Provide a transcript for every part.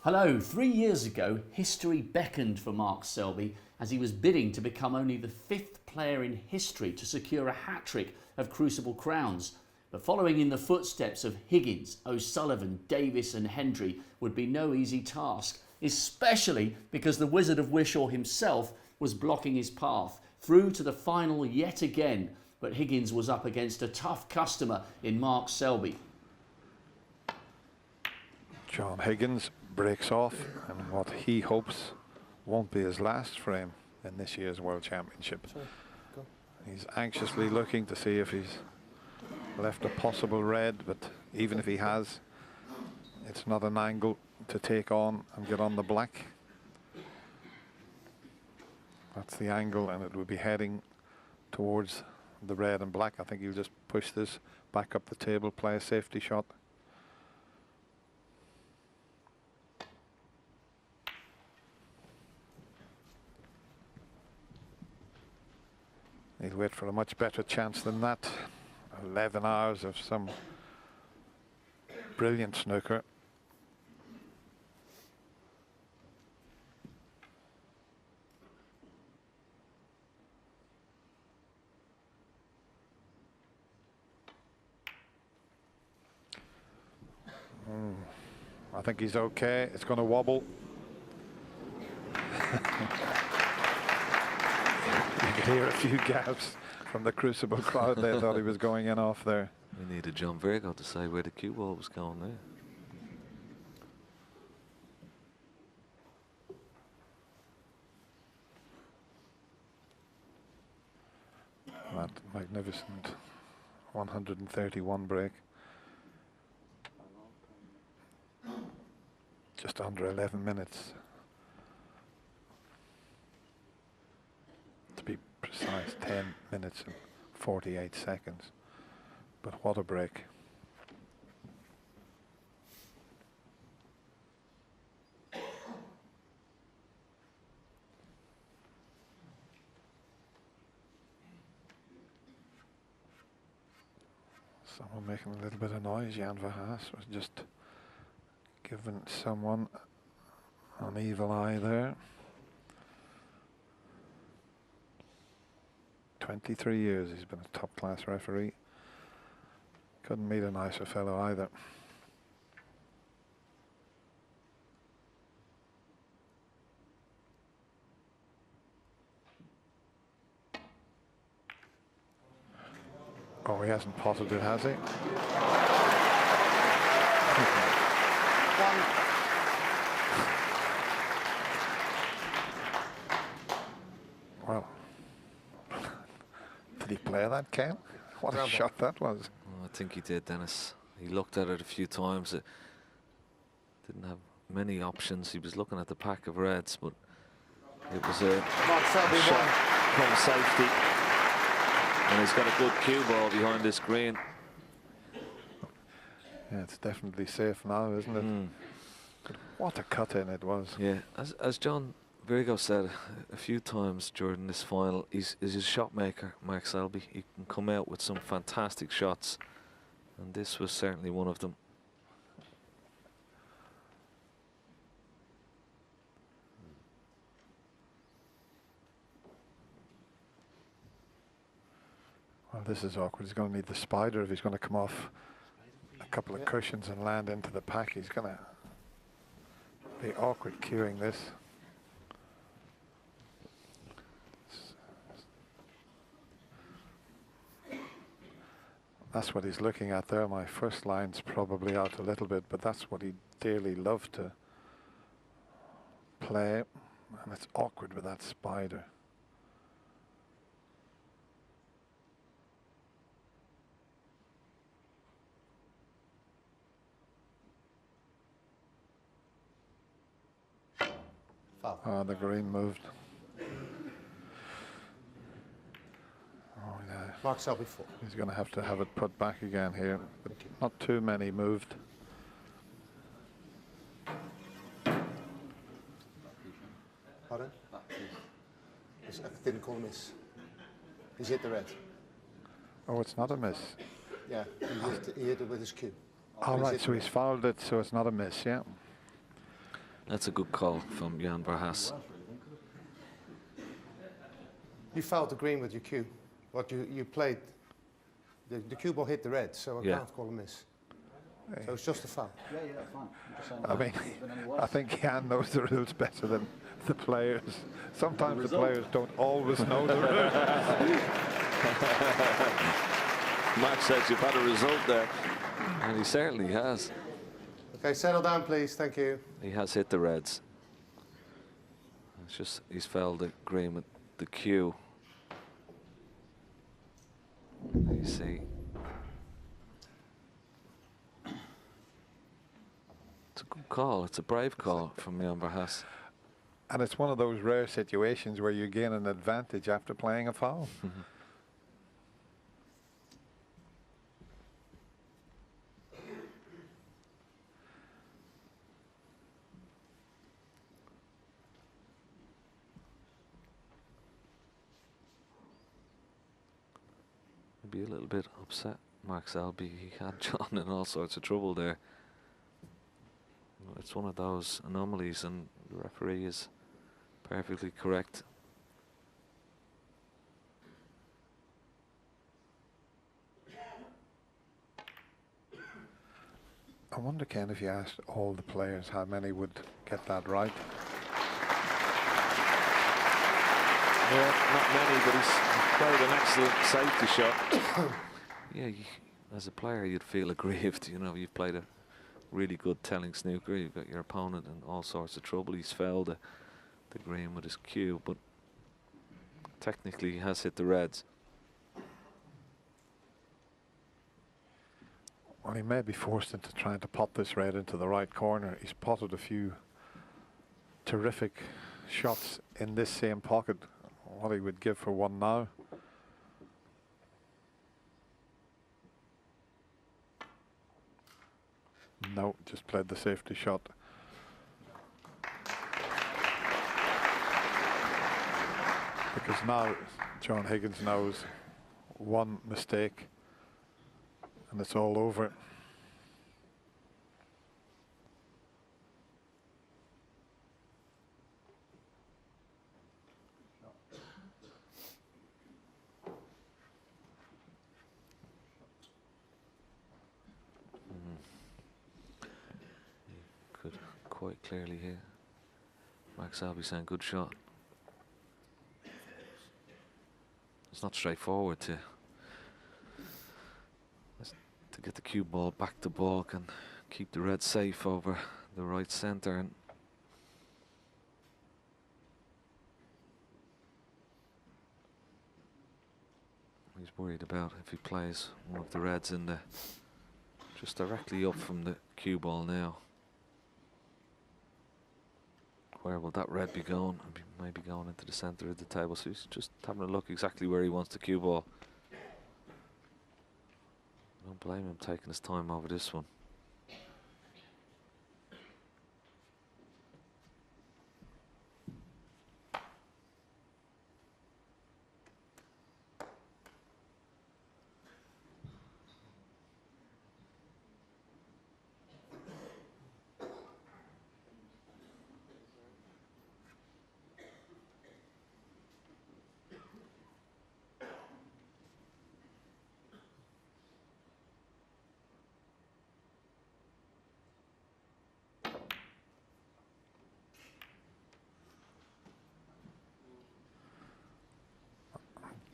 Hello, 3 years ago, history beckoned for Mark Selby as he was bidding to become only the 5th player in history to secure a hat-trick of Crucible crowns. But following in the footsteps of Higgins, O'Sullivan, Davis and Hendry would be no easy task, especially because the Wizard of Wishaw himself was blocking his path through to the final yet again. But Higgins was up against a tough customer in Mark Selby. John Higgins breaks off, and what he hopes won't be his last for him in this year's World Championship. He's anxiously looking to see if he's left a possible red, but even if he has, it's not an angle to take on and get on the black. That's the angle, and it would be heading towards the red and black. I think he'll just push this back up the table, play a safety shot. He'll wait for a much better chance than that. 11 hours of some brilliant snooker. I think he's okay. It's going to wobble. You could hear a few gasps from the Crucible crowd. They thought he was going in off there. We needed John Virgo to say where the cue ball was going there. That magnificent 131 break. Just under 11 minutes. To be precise, 10 minutes and 48 seconds. But what a break. Someone making a little bit of noise. Jan Verhaas was just giving someone an evil eye there. 23 years he's been a top-class referee. Couldn't meet a nicer fellow either. Oh, he hasn't potted it, has he? Well, did he play that, Ken? What a shot that was. Oh, I think he did, Dennis. He looked at it a few times. It didn't have many options. He was looking at the pack of reds, but it was a shot from safety. And he's got a good cue ball behind this green. Yeah, it's definitely safe now, isn't it? But what a cut in it was. Yeah, as John Virgo said a few times during this final, he's a shot maker, Mark Selby. He can come out with some fantastic shots, and this was certainly one of them. Well, this is awkward. He's going to need the spider if he's going to come off a couple of cushions and land into the pack. He's going to be awkward cueing this. That's what he's looking at there. My first line's probably out a little bit, but that's what he'd dearly love to play. And it's awkward with that spider. Oh, the green moved. Oh, yeah. Mark Selby 4. He's going to have it put back again here, but not too many moved. Pardon? I didn't call a miss. He's hit the red. Oh, it's not a miss. Yeah, he hit it with his cue. All right, so he's fouled it, so it's not a miss, yeah. That's a good call from Jan Verhaas. You fouled the green with your cue. What you played, the cue ball hit the red, so I Yeah. can't call a miss. So it's just a foul. Yeah, that's fine. I'm just saying, I mean, I think Jan knows the rules better than the players. Sometimes the players don't always know the rules. Max says you've had a result there, and he certainly has. Okay, settle down, please. Thank you. He has hit the reds. It's just he's fouled the green with the cue. You see. It's a good call. It's a brave call from Jan Verhaas. And it's one of those rare situations where you gain an advantage after playing a foul. Maybe a little bit upset, Mark Selby. He had John in all sorts of trouble there. It's one of those anomalies, and the referee is perfectly correct. I wonder, Ken, if you asked all the players how many would get that right. Yeah, not many, but he's played an excellent safety shot. Yeah, as a player, you'd feel aggrieved. You know, you've played a really good telling snooker. You've got your opponent in all sorts of trouble. He's fouled the green with his cue, but technically he has hit the reds. Well, he may be forced into trying to pot this red into the right corner. He's potted a few terrific shots in this same pocket. What he would give for one now. No, just played the safety shot. Because now John Higgins knows one mistake and it's all over. Could quite clearly hear Mark Selby saying good shot. It's not straightforward to get the cue ball back to balk and keep the red safe over the right centre. And he's worried about if he plays one of the reds in the just directly up from the cue ball now. Where will that red be going? Maybe going into the centre of the table. So he's just having a look exactly where he wants the cue ball. Don't blame him taking his time over this one.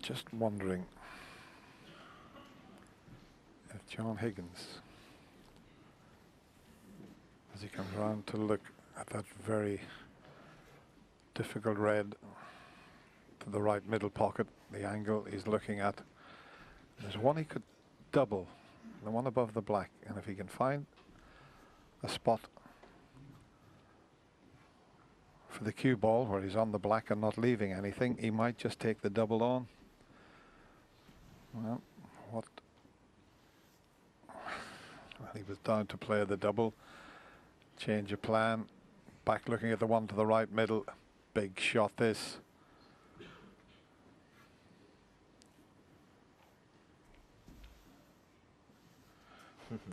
Just wondering if John Higgins, as he comes round to look at that very difficult red to the right middle pocket, the angle he's looking at, there's one he could double, the one above the black, and if he can find a spot for the cue ball where he's on the black and not leaving anything, he might just take the double on. Well, he was down to play the double, change of plan, back looking at the one to the right middle, big shot this.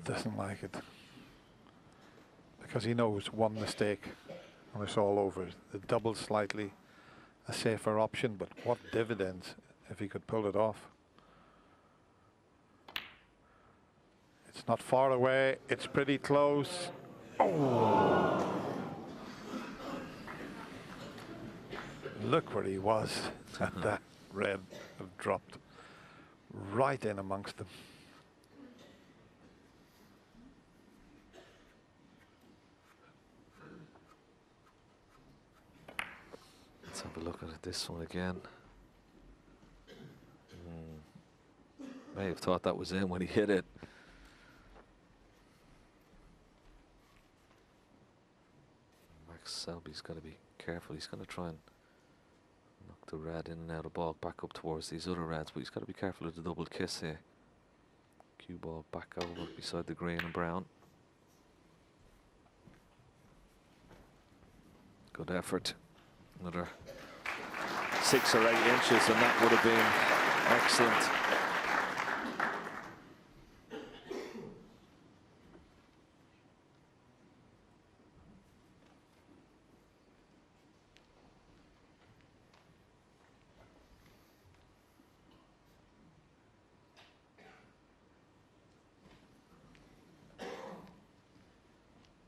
Doesn't like it, because he knows one mistake And it's all over. The double slightly a safer option, but what dividends if he could pull it off. It's not far away. It's pretty close. Oh! Look where he was at that red have dropped right in amongst them. Let's have a look at this one again. May have thought that was in when he hit it. Max Selby's got to be careful. He's going to try and knock the red in and out of ball back up towards these other reds, but he's got to be careful of the double kiss here. Cue ball back over beside the green and brown. Good effort. Another 6 or 8 inches and that would have been excellent.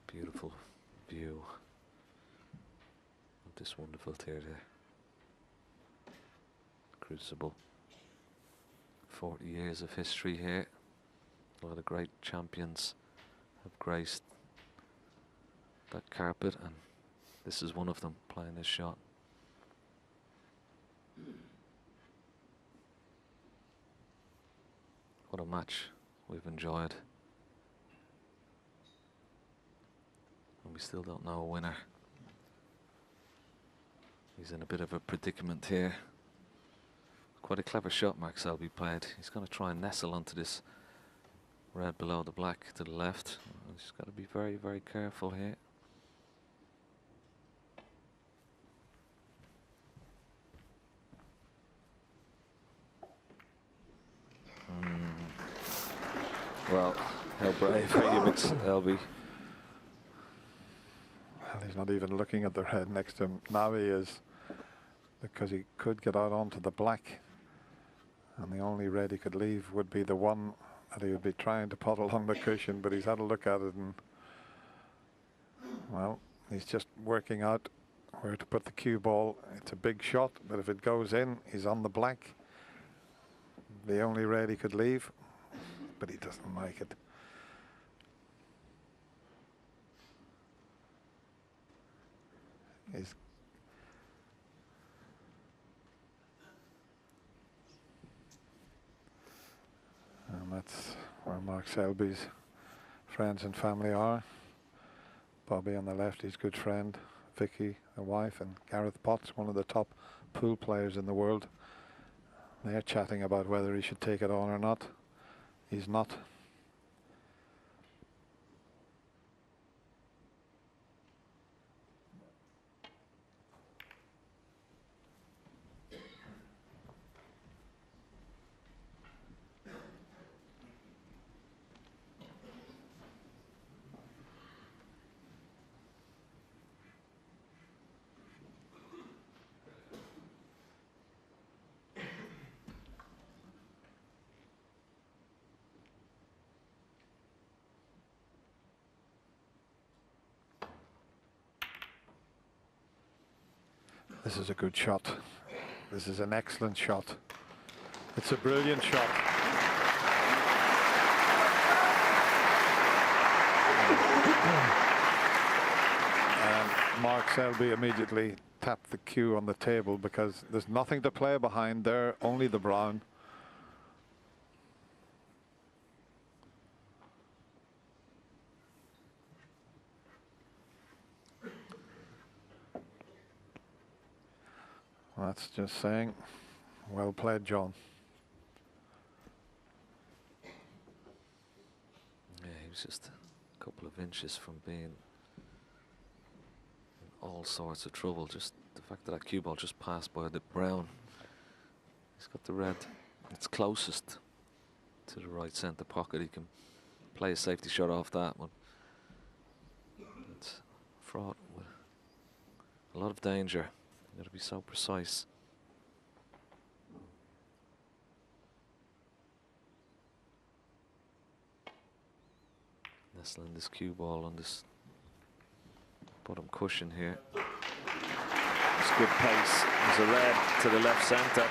Beautiful view of this wonderful theatre. Crucible. 40 years of history here. A lot of great champions have graced that carpet, and this is one of them playing this shot. What a match we've enjoyed. And we still don't know a winner. He's in a bit of a predicament here. Quite a clever shot Max Selby played. He's going to try and nestle onto this red below the black to the left. He's got to be very, very careful here. Well, how brave are you, Max Selby? Well, he's not even looking at the red next to him. Now he is, because he could get out onto the black. And the only red he could leave would be the one that he would be trying to pot along the cushion, but he's had a look at it and, well, he's just working out where to put the cue ball. It's a big shot, but if it goes in, he's on the black. The only red he could leave, but he doesn't like it. He's and that's where Mark Selby's friends and family are. Bobby on the left, his good friend, Vicky, the wife, and Gareth Potts, one of the top pool players in the world. They're chatting about whether he should take it on or not. He's not. This is a good shot. This is an excellent shot. It's a brilliant shot. And Mark Selby immediately tapped the cue on the table because there's nothing to play behind there, only the brown. That's just saying, well played, John. Yeah, he was just a couple of inches from being in all sorts of trouble. Just the fact that cue ball just passed by the brown. He's got the red. It's closest to the right centre pocket. He can play a safety shot off that one. It's fraught with A lot of danger. You've got to be so precise. Nestling this cue ball on this bottom cushion here. It's good pace. There's a red to the left centre.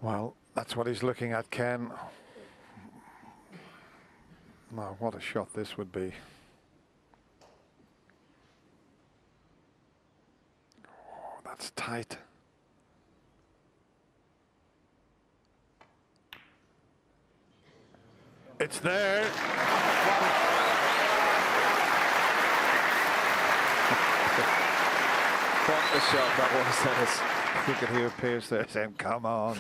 Well, that's what he's looking at, Ken. Now, what a shot this would be. Oh, that's tight. It's there. What a shot that was, Dennis. You could hear Pierce there saying, come on.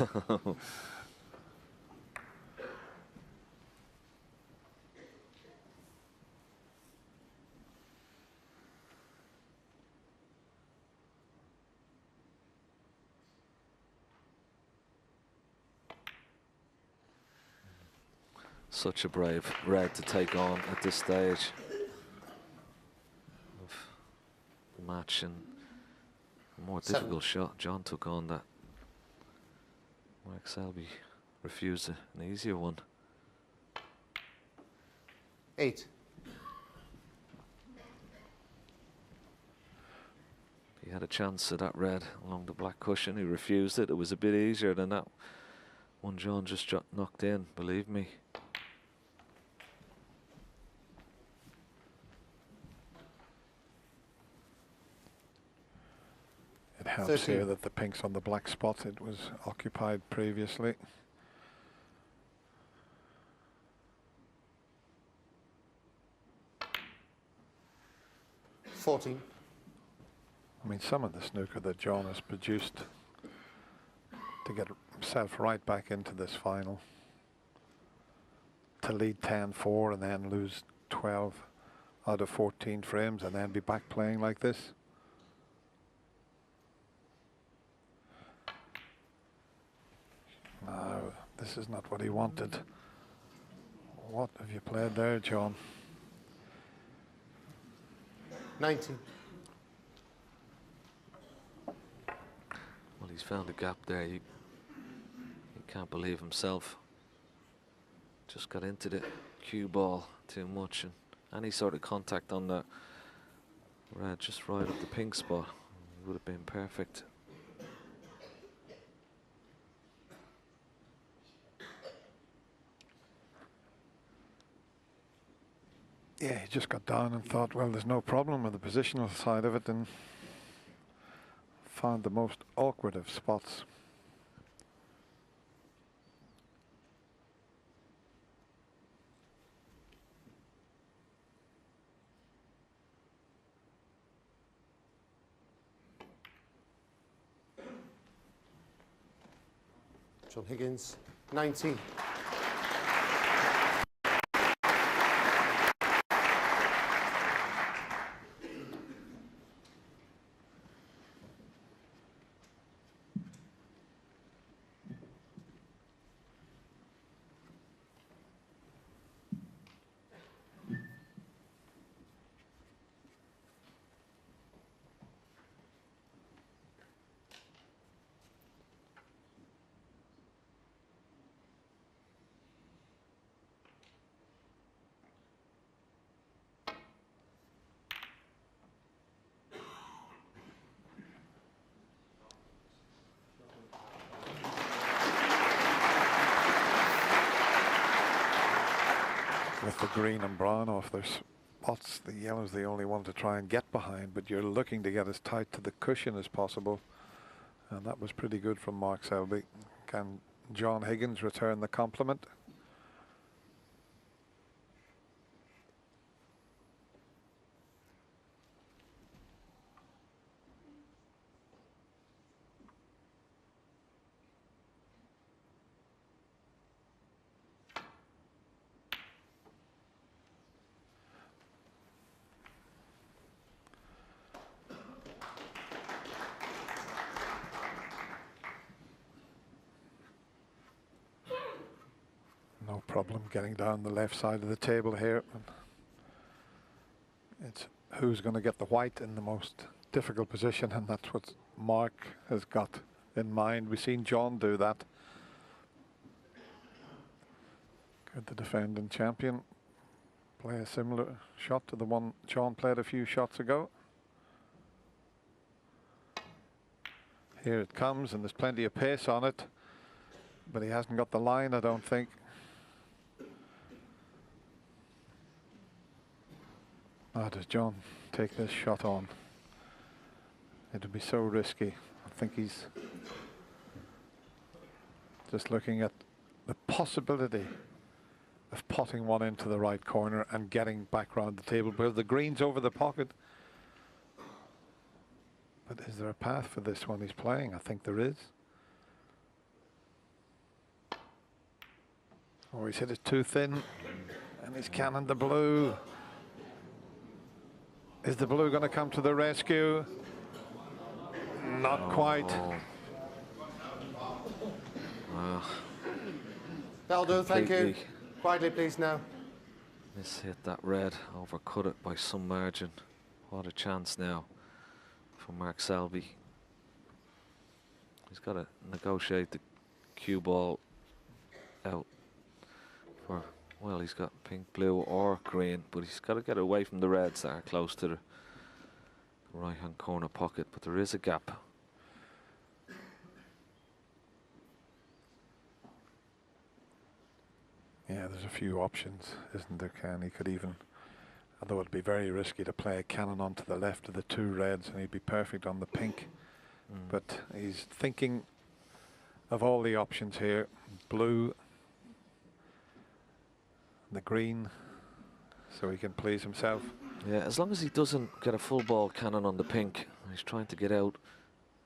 Such a brave red to take on at this stage of the match, and a more difficult shot John took on that Mark Selby refused an easier one. 8. He had a chance at that red along the black cushion. He refused it. It was a bit easier than that one John just knocked in, believe me. It helps 13. here that the pink's on the black spot. It was occupied previously. $14. I mean, some of the snooker that John has produced to get himself right back into this final, to lead 10-4 and then lose 12 out of 14 frames and then be back playing like this. No, this is not what he wanted. What have you played there, John? 19. Well, he's found a gap there. He can't believe himself. Just got into the cue ball too much, and any sort of contact on that red just right at the pink spot would have been perfect. Yeah, he just got down and thought, well, there's no problem with the positional side of it, and found the most awkward of spots. John Higgins, 19. With the green and brown off their spots, the yellow's the only one to try and get behind, but you're looking to get as tight to the cushion as possible, and that was pretty good from Mark Selby. Can John Higgins return the compliment? problem getting down the left side of the table here. It's who's going to get the white in the most difficult position, and that's what Mark has got in mind. We've seen John do that. Could the defending champion play a similar shot to the one John played a few shots ago? Here it comes, and there's plenty of pace on it, but he hasn't got the line, I don't think. Does John take this shot on? It would be so risky. I think he's just looking at the possibility of potting one into the right corner and getting back round the table, because the green's over the pocket. But is there a path for this one he's playing? I think there is. Oh, he's hit it too thin, and he's cannoned the blue. Is the blue going to come to the rescue? Not quite. That'll do, thank you. Completely. Quietly, please, now. Hit that red, overcut it by some margin. What a chance now for Mark Selby. He's got to negotiate the cue ball out for, well, he's got pink, blue or green, but he's got to get away from the reds that are close to the right hand corner pocket, but there is a gap. Yeah, there's a few options, isn't there, Ken? He could even, although it'd be very risky to play a cannon onto the left of the two reds, and he'd be perfect on the pink. But he's thinking of all the options here. Blue, the green, so he can please himself. Yeah, as long as he doesn't get a full ball cannon on the pink, he's trying to get out.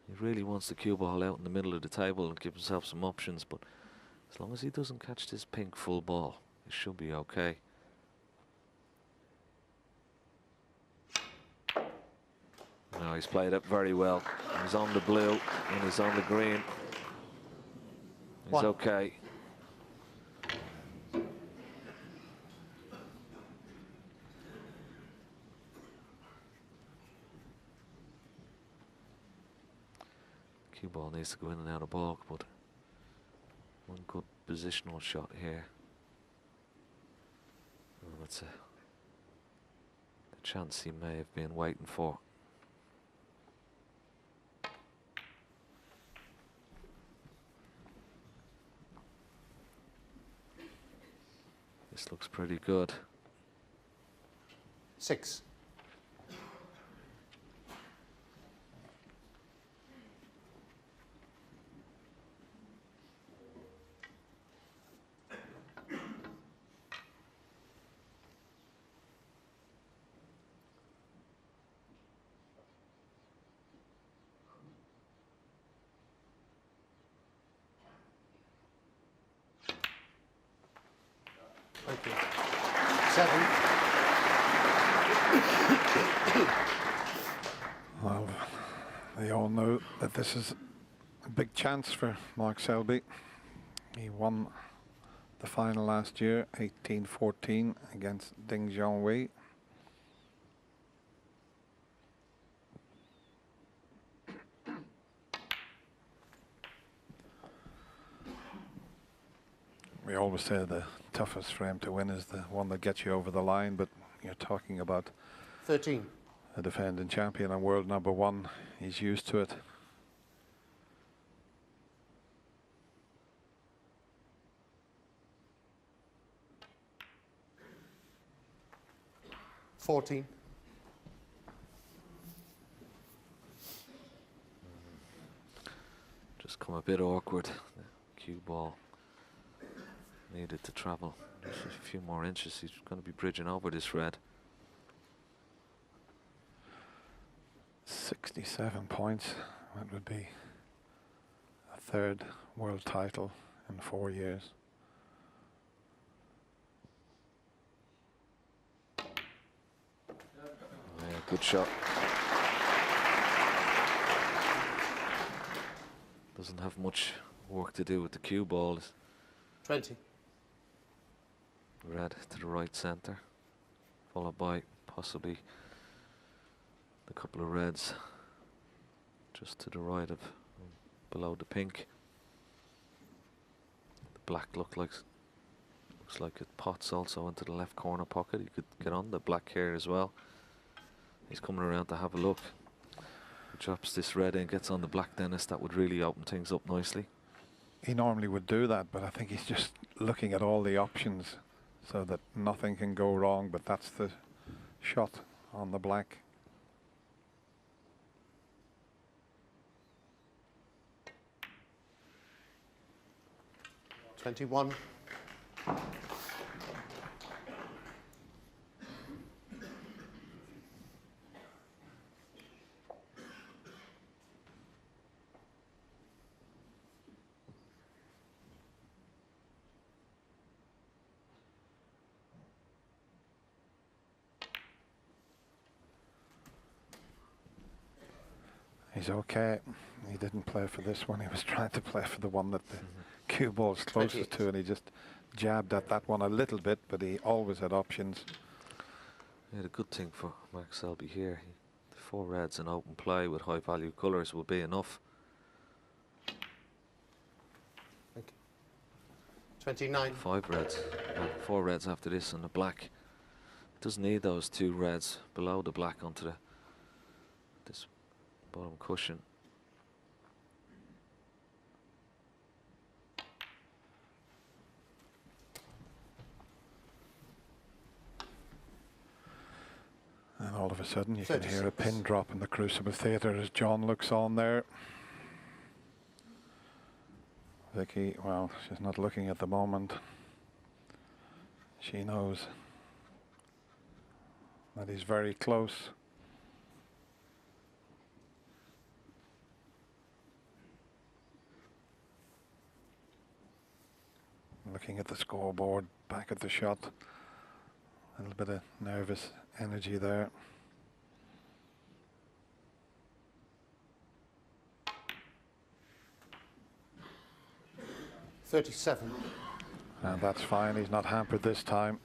He really wants the cue ball out in the middle of the table and give himself some options, but as long as he doesn't catch this pink full ball, it should be okay. No, he's played it very well. He's on the blue and he's on the green. He's okay. Cue ball needs to go in and out of balk, but one good positional shot here. Oh, that's a chance he may have been waiting for. This looks pretty good. 6. Thank you. 7. Well, they all know that this is a big chance for Mark Selby. He won the final last year, 18-14, against Ding Junhui. We always say the toughest for him to win is the one that gets you over the line, but you're talking about 13. a defending champion and world #1. He's used to it. $14. Just come a bit awkward. The cue ball needed to travel just a few more inches. He's going to be bridging over this red. 67 points. That would be a 3rd world title in 4 years. Yeah, good shot. Doesn't have much work to do with the cue ball. 20. red to the right centre, followed by possibly a couple of reds just to the right of, below the pink. The black looks like it pots also into the left corner pocket. You could get on the black here as well. He's coming around to have a look. He drops this red in, gets on the black, Dennis. That would really open things up nicely. He normally would do that, but I think he's just looking at all the options so that nothing can go wrong, but that's the shot on the black. $21. He's okay. He didn't play for this one. He was trying to play for the one that the cue ball's closest to, and he just jabbed at that one a little bit, but he always had options. Yeah, the good thing for Mark Selby here, the 4 reds in open play with high value colours will be enough. Thank you. 29. 5 reds, 4 reds after this and the black. Doesn't need those 2 reds below the black onto this bottom cushion. And all of a sudden you can hear a pin drop in the Crucible Theatre as John looks on there. Vicky, well, she's not looking at the moment. She knows that he's very close. Looking at the scoreboard, back at the shot. A little bit of nervous energy there. $37. And that's fine, he's not hampered this time.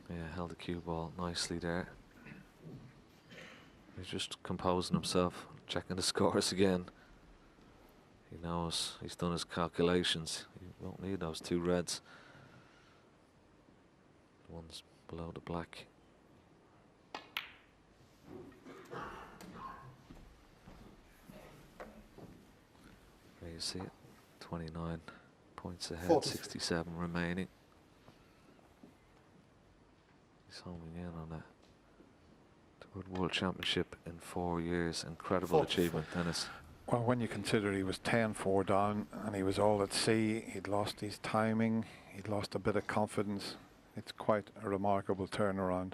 Yeah, held the cue ball nicely there. He's just composing himself, checking the scores again. He knows he's done his calculations. He won't need those 2 reds. The one's below the black. There you see it. 29 points ahead, 40. 67 remaining. He's homing in on that. The World Championship in 4 years. Incredible achievement, Dennis. Well, when you consider he was 10-4 down and he was all at sea, he'd lost his timing, he'd lost a bit of confidence. It's quite a remarkable turnaround.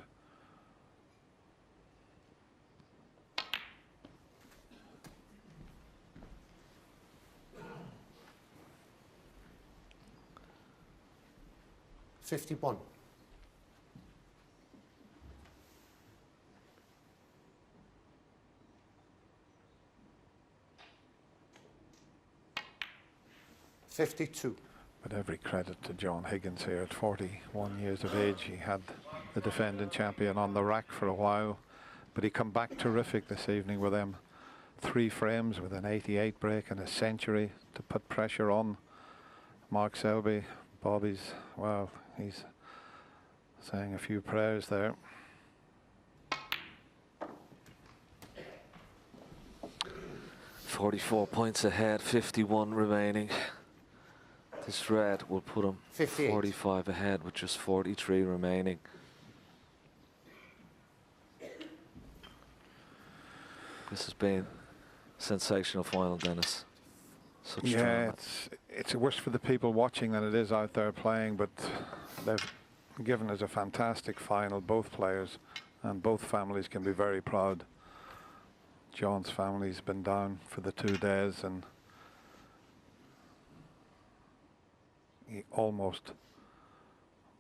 $51. $52. But every credit to John Higgins here. At 41 years of age, he had the defending champion on the rack for a while, but he come back terrific this evening with them 3 frames with an 88 break and a century to put pressure on Mark Selby. Bobby's, well, he's saying a few prayers there. $44 points ahead, 51 remaining. This red will put him 58. 45 ahead with just 43 remaining. This has been a sensational final, Dennis. Such Yeah, drama. it's worse for the people watching than it is out there playing, but they've given us a fantastic final, both players, and both families can be very proud. John's family's been down for the 2 days and he almost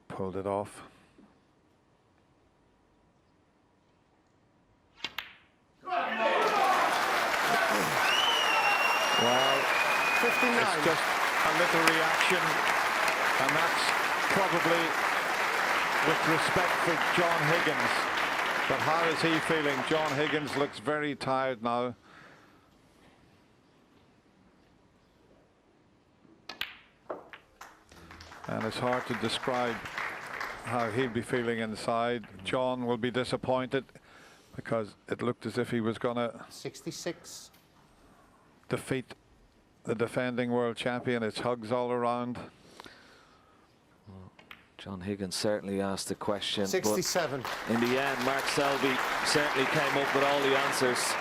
pulled it off. Well, 59. it's just a little reaction, and that's probably with respect for John Higgins. But how is he feeling? John Higgins looks very tired now. And it's hard to describe how he'll be feeling inside. John will be disappointed because it looked as if he was going to 66. defeat the defending world champion. It's hugs all around. John Higgins certainly asked the question. 67. But in the end, Mark Selby certainly came up with all the answers.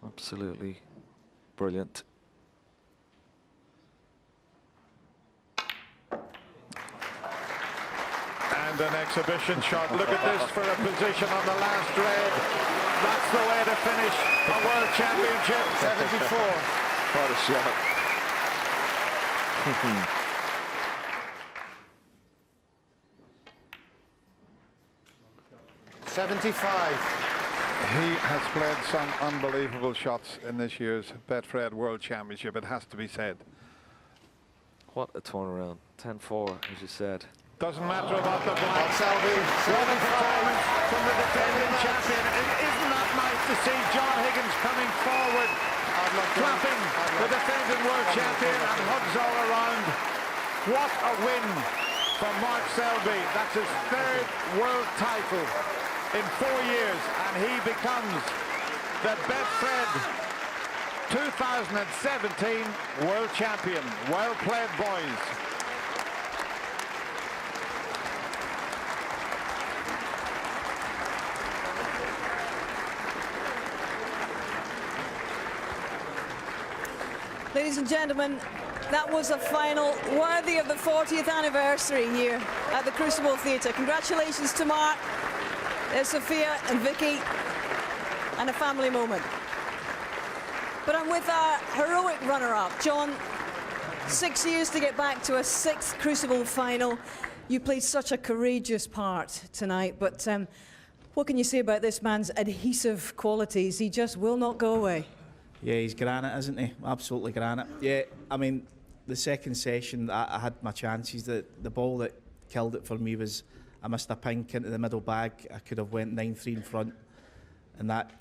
Absolutely brilliant. And an exhibition shot. Look at this for a position on the last red. That's the way to finish a world championship. 74. What a shot. 75. He has played some unbelievable shots in this year's Betfred World Championship, it has to be said. What a turnaround. 10-4, as you said. Doesn't matter about the black. Selby. What a performance from the defending champion. Isn't that nice to see John Higgins coming forward, clapping the defending world champion, and hugs all around. What a win for Mark Selby. That's his third world title in 4 years, and he becomes the Betfred 2017 world champion. Well played, boys. Ladies and gentlemen, that was a final worthy of the 40th anniversary here at the Crucible Theatre. Congratulations to Mark, Sophia and Vicky, and a family moment. But I'm with our heroic runner-up, John. 6 years to get back to a 6th Crucible final. You played such a courageous part tonight, but what can you say about this man's adhesive qualities? He just will not go away. Yeah, he's granite, isn't he? Absolutely granite. Yeah, I mean, the second session, I had my chances. The ball that killed it for me was I missed a pink into the middle bag. I could have went 9-3 in front, and that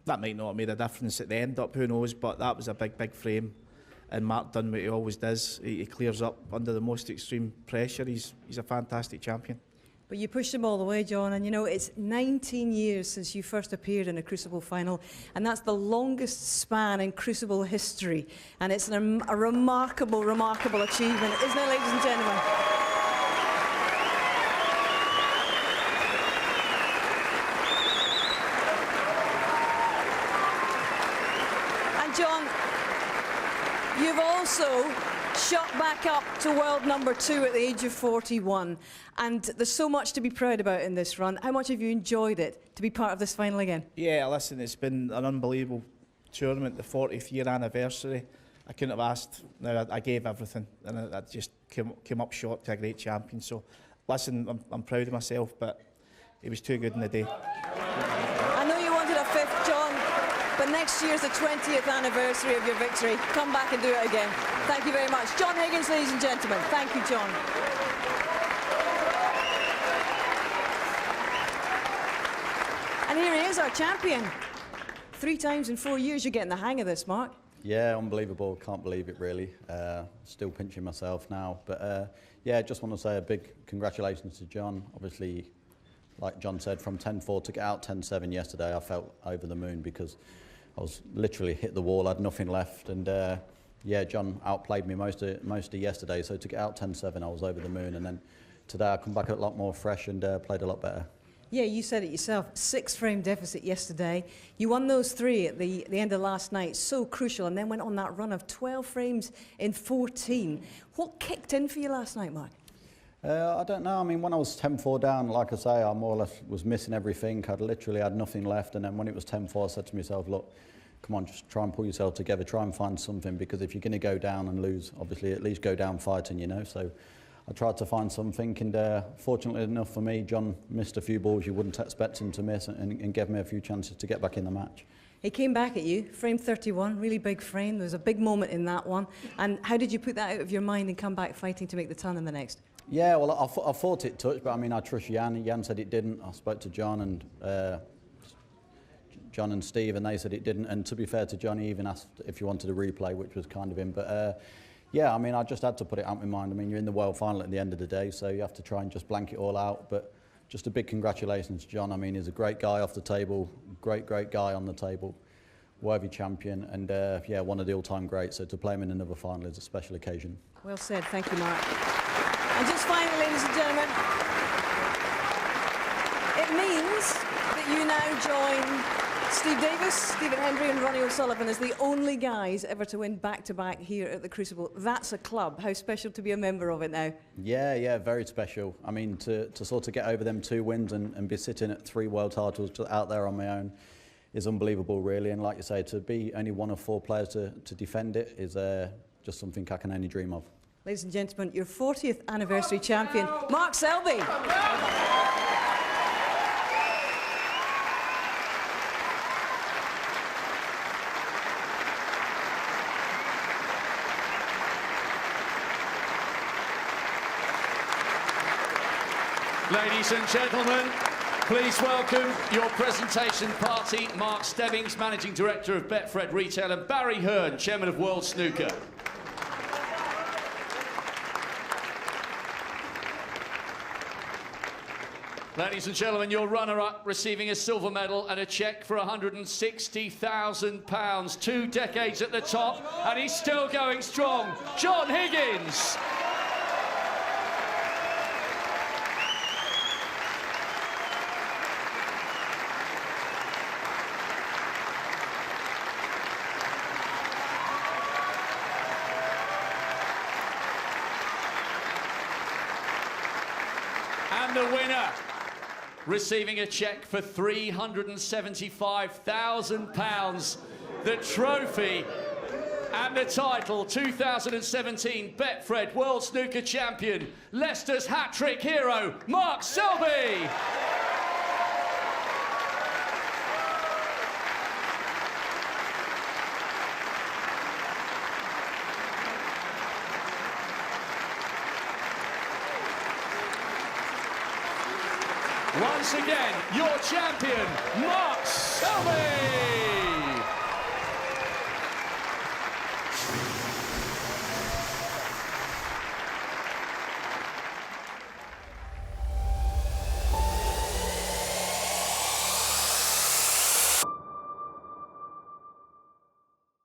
might not have made a difference at the end up, who knows, but that was a big frame. And Mark done what he always does. He clears up under the most extreme pressure. He's a fantastic champion. But you pushed him all the way, John, and you know, it's 19 years since you first appeared in a Crucible final, and that's the longest span in Crucible history. And it's a remarkable achievement, isn't it, ladies and gentlemen? And John, you've also shot back up to world number 2 at the age of 41. And there's so much to be proud about in this run. How much have you enjoyed it to be part of this final again? Yeah, listen, it's been an unbelievable tournament, the 40th year anniversary. I couldn't have asked. No, I gave everything, and I just came up short to a great champion. So, listen, I'm proud of myself, but it was too good in the day. I know you wanted a 5th, John, but next year's the 20th anniversary of your victory. Come back and do it again. Thank you very much. John Higgins, ladies and gentlemen. Thank you, John. And here he is, our champion. 3 times in 4 years. You're getting the hang of this, Mark. Yeah, unbelievable. Can't believe it, really. Still pinching myself now. But yeah, just want to say a big congratulations to John. Obviously, like John said, from 10-4 to get out 10-7 yesterday, I felt over the moon because I was literally hit the wall, had nothing left. And yeah, John outplayed me most of yesterday. So to get out 10-7, I was over the moon. And then today I come back a lot more fresh and played a lot better. Yeah, you said it yourself, 6-frame deficit yesterday. You won those 3 at the end of last night, so crucial, and then went on that run of 12 frames in 14. What kicked in for you last night, Mark? I don't know. I mean, when I was 10-4 down, like I say, I more or less was missing everything. I'd literally had nothing left, and then when it was 10-4, I said to myself, look, come on, just try and pull yourself together, try and find something, because if you're going to go down and lose, obviously at least go down fighting, you know. So I tried to find something, and fortunately enough for me, John missed a few balls you wouldn't expect him to miss, and gave me a few chances to get back in the match. He came back at you, frame 31, really big frame. There was a big moment in that one. And how did you put that out of your mind and come back fighting to make the ton in the next? Yeah, well, I thought it touched, but I mean, I trust Jan. Jan said it didn't. I spoke to John and Steve, and they said it didn't. And to be fair to John, he even asked if you wanted a replay, which was kind of him. But yeah, I mean, I just had to put it out of my mind. I mean, you're in the world final at the end of the day, so you have to try and just blank it all out. But just a big congratulations to John. I mean, he's a great guy off the table, great guy on the table, worthy champion, and yeah, one of the all-time greats. So to play him in another final is a special occasion. Well said, thank you, Mark. And just finally, ladies and gentlemen, it means that you now join Steve Davis, Stephen Hendry and Ronnie O'Sullivan as the only guys ever to win back-to-back here at the Crucible. That's a club. How special to be a member of it now. Yeah, very special. I mean, to sort of get over them 2 wins and be sitting at 3 world titles out there on my own is unbelievable, really. And like you say, to be only one of 4 players to defend it is just something I can only dream of. Ladies and gentlemen, your 40th anniversary champion, Mark Selby. Ladies and gentlemen, please welcome your presentation party, Mark Stebbings, Managing Director of Betfred Retail, and Barry Hearn, Chairman of World Snooker. Ladies and gentlemen, your runner-up receiving a silver medal and a cheque for £160,000. 2 decades at the top, and he's still going strong. John Higgins. And the winner, receiving a cheque for £375,000, the trophy and the title, 2017 Betfred World Snooker Champion, Leicester's hat-trick hero, Mark Selby. Once again, your champion, Mark Selby!